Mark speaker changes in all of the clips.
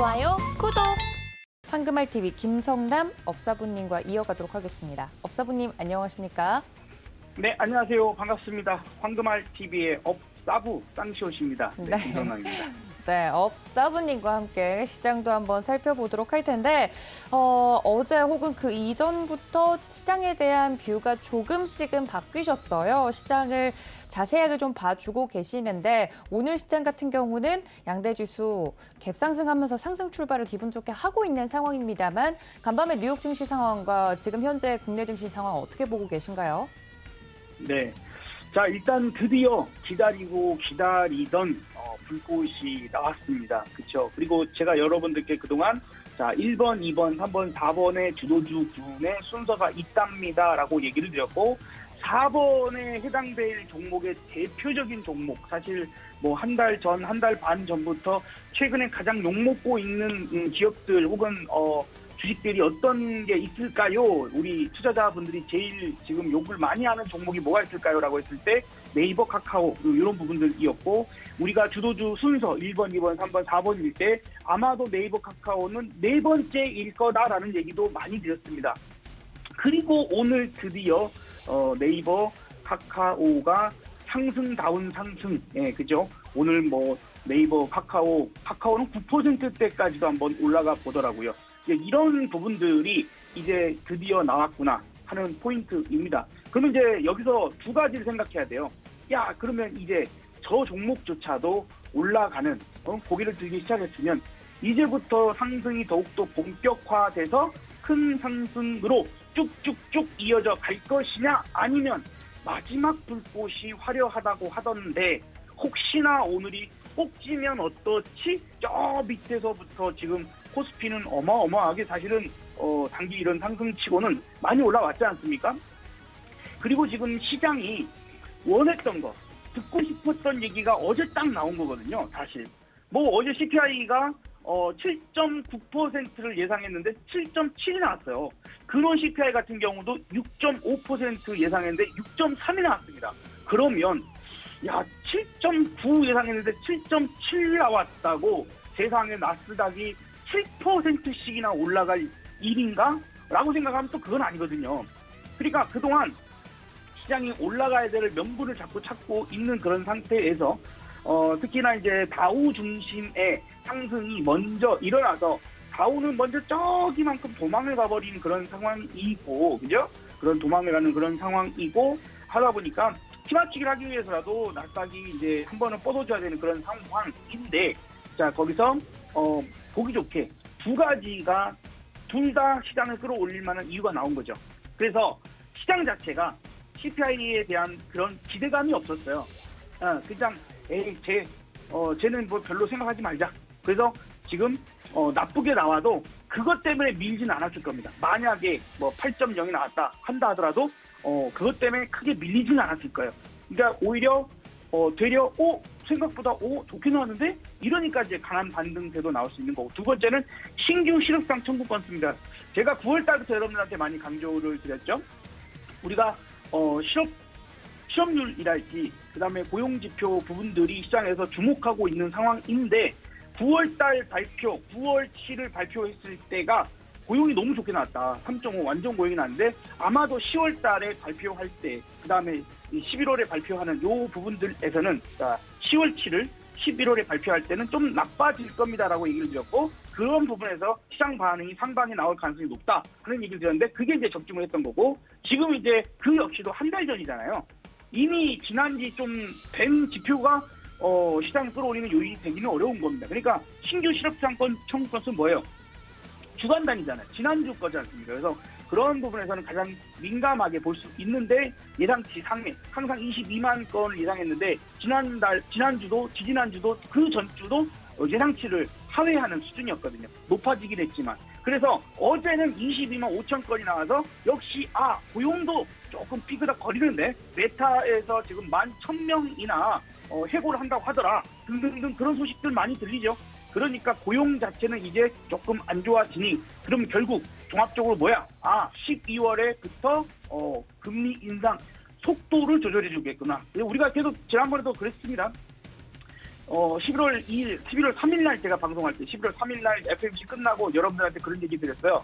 Speaker 1: 좋아요, 구독.
Speaker 2: 황금알TV 김성남 업사부님과 이어가도록 하겠습니다. 업사부님 안녕하십니까?
Speaker 3: 네, 안녕하세요. 반갑습니다. 황금알TV의 업사부 쌍시옷입니다. 네, 김성남입니다.
Speaker 2: 네, 업사부님과 함께 시장도 한번 살펴보도록 할 텐데 어제 혹은 그 이전부터 시장에 대한 뷰가 조금씩은 바뀌셨어요. 시장을 자세하게 좀 봐주고 계시는데 오늘 시장 같은 경우는 양대지수 갭상승하면서 상승 출발을 기분 좋게 하고 있는 상황입니다만 간밤에 뉴욕 증시 상황과 지금 현재 국내 증시 상황 어떻게 보고 계신가요?
Speaker 3: 네, 자 일단 드디어 기다리고 기다리던 불꽃이 나왔습니다. 그렇죠? 그리고 제가 여러분들께 그동안 자 1번, 2번, 3번, 4번의 주도주군의 순서가 있답니다라고 얘기를 드렸고 4번에 해당될 종목의 대표적인 종목 사실 뭐 한 달 전, 한 달 반 전부터 최근에 가장 욕먹고 있는 기업들 혹은 주식들이 어떤 게 있을까요? 우리 투자자분들이 제일 지금 욕을 많이 하는 종목이 뭐가 있을까요? 라고 했을 때 네이버, 카카오 이런 부분들이었고 우리가 주도주 순서 1번, 2번, 3번, 4번일 때 아마도 네이버, 카카오는 네 번째일 거다라는 얘기도 많이 드렸습니다. 그리고 오늘 드디어 네이버, 카카오가 상승다운 상승, 예, 그죠? 오늘 뭐 네이버, 카카오는 9%대까지도 한번 올라가 보더라고요. 이런 부분들이 이제 드디어 나왔구나 하는 포인트입니다. 그러면 이제 여기서 두 가지를 생각해야 돼요. 야, 그러면 이제 저 종목조차도 올라가는 고개를 들기 시작했으면 이제부터 상승이 더욱더 본격화돼서 큰 상승으로 쭉쭉쭉 이어져 갈 것이냐 아니면 마지막 불꽃이 화려하다고 하던데 혹시나 오늘이 꼭지면 어떻지? 저 밑에서부터 지금 코스피는 어마어마하게 사실은 단기 이런 상승치고는 많이 올라왔지 않습니까? 그리고 지금 시장이 원했던 거, 듣고 싶었던 얘기가 어제 딱 나온 거거든요. 사실 뭐 어제 CPI가 7.9%를 예상했는데 7.7이 나왔어요. 근원 CPI 같은 경우도 6.5% 예상했는데 6.3이 나왔습니다. 그러면 야 7.9 예상했는데 7.7 나왔다고 세상에 나스닥이 7%씩이나 올라갈 일인가? 라고 생각하면 또 그건 아니거든요. 그러니까 그동안 시장이 올라가야 될 명분을 자꾸 찾고 있는 그런 상태에서 특히나 이제 다우 중심의 상승이 먼저 일어나서 다우는 먼저 저기만큼 도망을 가버린 그런 상황이고, 그죠? 그런 도망을 가는 그런 상황이고 하다 보니까 피맞추기를 하기 위해서라도 나스닥이 이제 한 번은 뻗어줘야 되는 그런 상황인데, 자 거기서 보기 좋게 두 가지가 둘 다 시장을 끌어올릴 만한 이유가 나온 거죠. 그래서 시장 자체가 CPI에 대한 그런 기대감이 없었어요. 그냥 쟤는 뭐 별로 생각하지 말자. 그래서 지금 나쁘게 나와도 그것 때문에 밀지는 않았을 겁니다. 만약에 뭐 8.0이 나왔다 한다 하더라도 그것 때문에 크게 밀리지는 않았을 거예요. 그러니까 오히려 되려 생각보다 좋게 나왔는데 이러니까 이제 강한 반등세도 나올 수 있는 거고, 두 번째는 신규 실업상 청구 건수입니다. 제가 9월 달부터 여러분들한테 많이 강조를 드렸죠. 우리가 실업률이랄지 그다음에 고용지표 부분들이 시장에서 주목하고 있는 상황인데 9월 달 발표, 9월 7일 발표했을 때가 고용이 너무 좋게 나왔다. 3.5 완전 고용이 나왔는데 아마도 10월 달에 발표할 때 그다음에 11월에 발표하는 요 부분들에서는 10월 7일, 11월에 발표할 때는 좀 나빠질 겁니다라고 얘기를 드렸고 그런 부분에서 시장 반응이 상반이 나올 가능성이 높다 하는 얘기를 드렸는데 그게 이제 적중을 했던 거고 지금 이제 그 역시도 한 달 전이잖아요. 이미 지난지 좀 된 지표가 시장을 끌어올리는 요인이 되기는 어려운 겁니다. 그러니까 신규 실업상권 청구 건수는 뭐예요? 주간 단위잖아요. 지난주 거지 않습니까? 그래서 그런 부분에서는 가장 민감하게 볼 수 있는데 예상치 상회 항상 22만 건을 예상했는데 지난주도 지지난주도 그 전주도 예상치를 하회하는 수준이었거든요. 높아지긴 했지만 그래서 어제는 22만 5천 건이 나와서 역시 고용도 조금 삐그덕 거리는데 메타에서 지금 11,000명이나 해고를 한다고 하더라 등등등 그런 소식들 많이 들리죠. 그러니까 고용 자체는 이제 조금 안 좋아지니 그럼 결국 종합적으로 뭐야? 12월에부터 금리 인상 속도를 조절해 주겠구나. 우리가 계속 지난번에도 그랬습니다. 11월 2일, 11월 3일 날 제가 방송할 때 11월 3일 날 FMC 끝나고 여러분들한테 그런 얘기 드렸어요.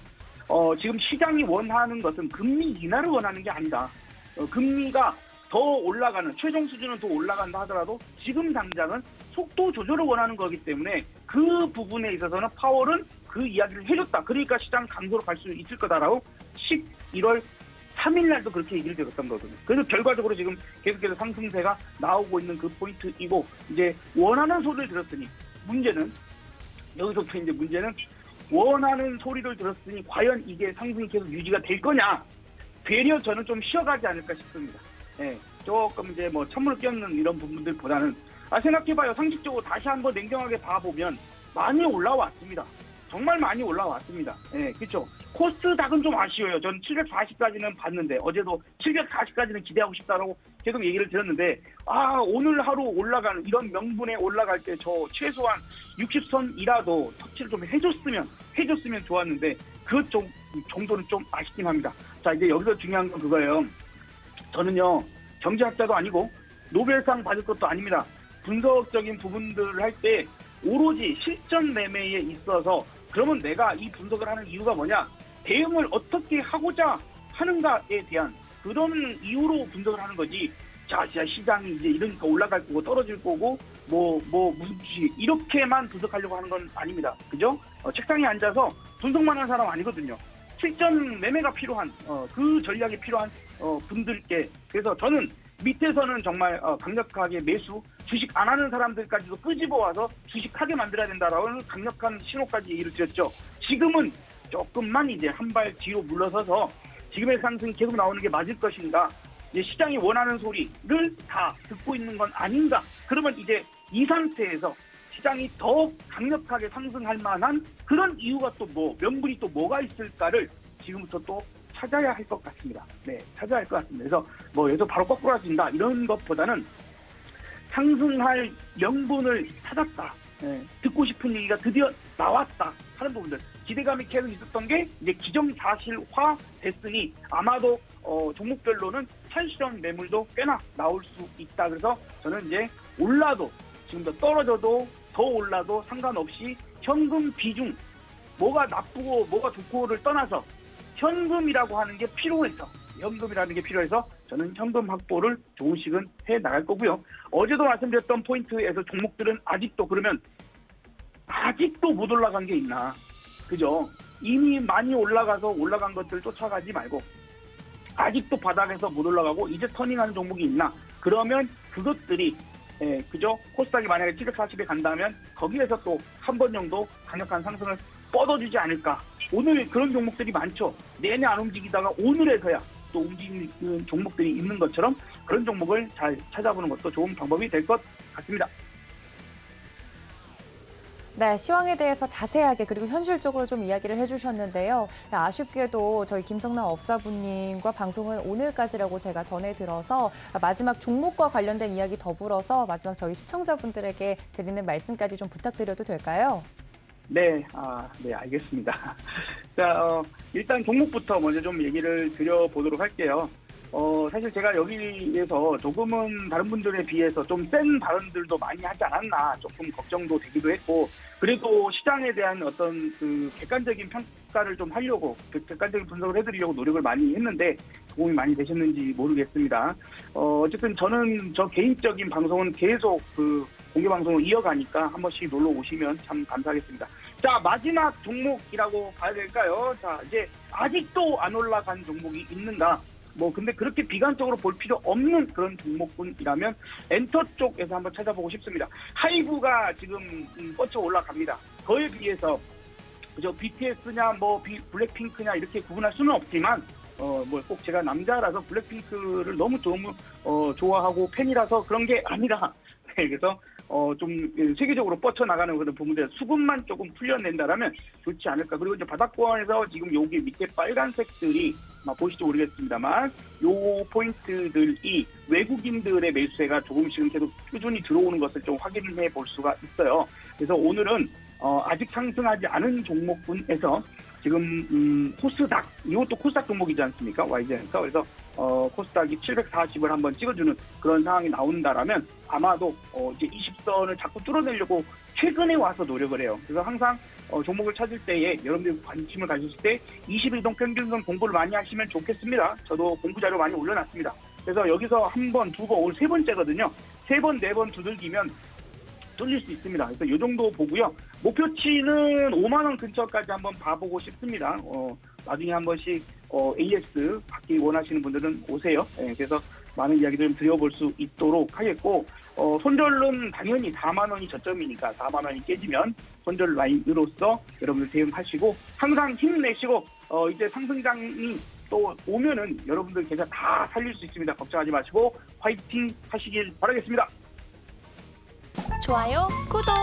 Speaker 3: 지금 시장이 원하는 것은 금리 인하를 원하는 게 아니다. 금리가 더 올라가는, 최종 수준은 더 올라간다 하더라도 지금 당장은 속도 조절을 원하는 거기 때문에 그 부분에 있어서는 파월은 그 이야기를 해줬다. 그러니까 시장 강도로 갈 수 있을 거다라고 11월 3일 날도 그렇게 얘기를 드렸던 거거든요. 그래서 결과적으로 지금 계속해서 상승세가 나오고 있는 그 포인트이고, 이제 원하는 소리를 들었으니 문제는, 여기서부터 이제 문제는 원하는 소리를 들었으니 과연 이게 상승이 계속 유지가 될 거냐, 되려 저는 좀 쉬어가지 않을까 싶습니다. 예, 조금 이제 뭐 찬물을 끼얹는 이런 부분들보다는 생각해봐요. 상식적으로 다시 한번 냉정하게 봐보면 많이 올라왔습니다. 정말 많이 올라왔습니다. 예, 그렇죠. 코스닥은 좀 아쉬워요. 전 740까지는 봤는데, 어제도 740까지는 기대하고 싶다라고 계속 얘기를 드렸는데, 오늘 하루 올라가는 이런 명분에 올라갈 때 저 최소한 60선이라도 터치를 좀 해줬으면 좋았는데, 그 정도는 좀 아쉽긴 합니다. 자, 이제 여기서 중요한 건 그거예요. 저는요, 경제학자도 아니고 노벨상 받을 것도 아닙니다. 분석적인 부분들을 할 때 오로지 실전 매매에 있어서, 그러면 내가 이 분석을 하는 이유가 뭐냐, 대응을 어떻게 하고자 하는가에 대한 그런 이유로 분석을 하는 거지. 자, 시장이 이제 이러니까 올라갈 거고 떨어질 거고 무슨 주식 이렇게만 분석하려고 하는 건 아닙니다. 그죠? 책상에 앉아서 분석만 하는 사람 아니거든요. 실전 매매가 필요한 그 전략이 필요한 분들께, 그래서 저는 밑에서는 정말 강력하게 매수, 주식 안 하는 사람들까지도 끄집어와서 주식하게 만들어야 된다라는 강력한 신호까지 얘기를 드렸죠. 지금은 조금만 이제 한 발 뒤로 물러서서 지금의 상승이 계속 나오는 게 맞을 것인가, 이제 시장이 원하는 소리를 다 듣고 있는 건 아닌가. 그러면 이제 이 상태에서 시장이 더 강력하게 상승할 만한 그런 이유가 또 명분이 또 뭐가 있을까를 지금부터 또 찾아야 할 것 같습니다. 네, 찾아야 할 것 같습니다. 그래서 여기서 바로 거꾸로 하진다 이런 것보다는 상승할 명분을 찾았다. 네, 듣고 싶은 얘기가 드디어 나왔다 하는 부분들, 기대감이 계속 있었던 게 이제 기정사실화 됐으니 아마도 종목별로는 찬시점 매물도 꽤나 나올 수 있다. 그래서 저는 이제 올라도, 지금 더 떨어져도 더 올라도 상관없이 현금 비중, 뭐가 나쁘고 뭐가 좋고를 떠나서 현금이라는 게 필요해서 저는 현금 확보를 조금씩은 해 나갈 거고요. 어제도 말씀드렸던 포인트에서 종목들은 아직도 못 올라간 게 있나, 그죠? 이미 많이 올라간 것들 쫓아가지 말고, 아직도 바닥에서 못 올라가고 이제 터닝하는 종목이 있나, 그러면 그것들이 그죠? 코스닥이 만약에 740에 간다면 거기에서 또 한 번 정도 강력한 상승을 뻗어주지 않을까. 오늘 그런 종목들이 많죠. 내내 안 움직이다가 오늘에서야 또 움직이는 종목들이 있는 것처럼 그런 종목을 잘 찾아보는 것도 좋은 방법이 될 것 같습니다.
Speaker 2: 네, 시황에 대해서 자세하게 그리고 현실적으로 좀 이야기를 해주셨는데요. 아쉽게도 저희 김성남 업사부님과 방송은 오늘까지라고 제가 전해 들어서 마지막 종목과 관련된 이야기 더불어서 마지막 저희 시청자분들에게 드리는 말씀까지 좀 부탁드려도 될까요?
Speaker 3: 네, 네, 알겠습니다. 자, 일단 종목부터 먼저 좀 얘기를 드려보도록 할게요. 사실 제가 여기에서 조금은 다른 분들에 비해서 좀 센 발언들도 많이 하지 않았나 조금 걱정도 되기도 했고, 그래도 시장에 대한 어떤 그 객관적인 평가를 좀 하려고, 객관적인 분석을 해드리려고 노력을 많이 했는데 도움이 많이 되셨는지 모르겠습니다. 어쨌든 저는 저 개인적인 방송은 계속 그 공개 방송을 이어가니까 한 번씩 놀러 오시면 참 감사하겠습니다. 자, 마지막 종목이라고 봐야 될까요? 자, 이제 아직도 안 올라간 종목이 있는가? 근데 그렇게 비관적으로 볼 필요 없는 그런 종목군이라면 엔터 쪽에서 한번 찾아보고 싶습니다. 하이브가 지금 뻗쳐 올라갑니다. 그에 비해서 그죠? BTS냐 블랙핑크냐 이렇게 구분할 수는 없지만 꼭 제가 남자라서 블랙핑크를 너무 좋아하고 팬이라서 그런 게 아니라 네, 그래서 좀 세계적으로 뻗쳐나가는 그런 부분들 수급만 조금 풀려낸다라면 좋지 않을까. 그리고 이제 바닥권에서 지금 여기 밑에 빨간색들이 보실지 모르겠습니다만 요 포인트들이 외국인들의 매수세가 조금씩은 계속 꾸준히 들어오는 것을 좀 확인해 볼 수가 있어요. 그래서 오늘은 아직 상승하지 않은 종목군에서 지금 코스닥, 이것도 코스닥 종목이지 않습니까? YG에서. 그래서 코스닥이 740을 한번 찍어주는 그런 상황이 나온다라면 아마도 이제 20선을 자꾸 뚫어내려고 최근에 와서 노력을 해요. 그래서 항상 종목을 찾을 때에 여러분들이 관심을 가지실 때 21동 평균선 공부를 많이 하시면 좋겠습니다. 저도 공부 자료 많이 올려놨습니다. 그래서 여기서 한 번, 두 번, 오늘 세 번째거든요. 세 번, 네 번 두들기면 뚫릴 수 있습니다. 그래서 이 정도 보고요. 목표치는 5만 원 근처까지 한번 봐보고 싶습니다. 나중에 한 번씩 AS 받기 원하시는 분들은 오세요. 네, 그래서 많은 이야기들 좀 드려볼 수 있도록 하겠고 손절은 당연히 4만 원이 저점이니까 4만 원이 깨지면 손절 라인으로서 여러분들 대응하시고 항상 힘내시고 이제 상승장이 또 오면은 여러분들 계좌 다 살릴 수 있습니다. 걱정하지 마시고 화이팅 하시길 바라겠습니다.
Speaker 1: 좋아요, 구독.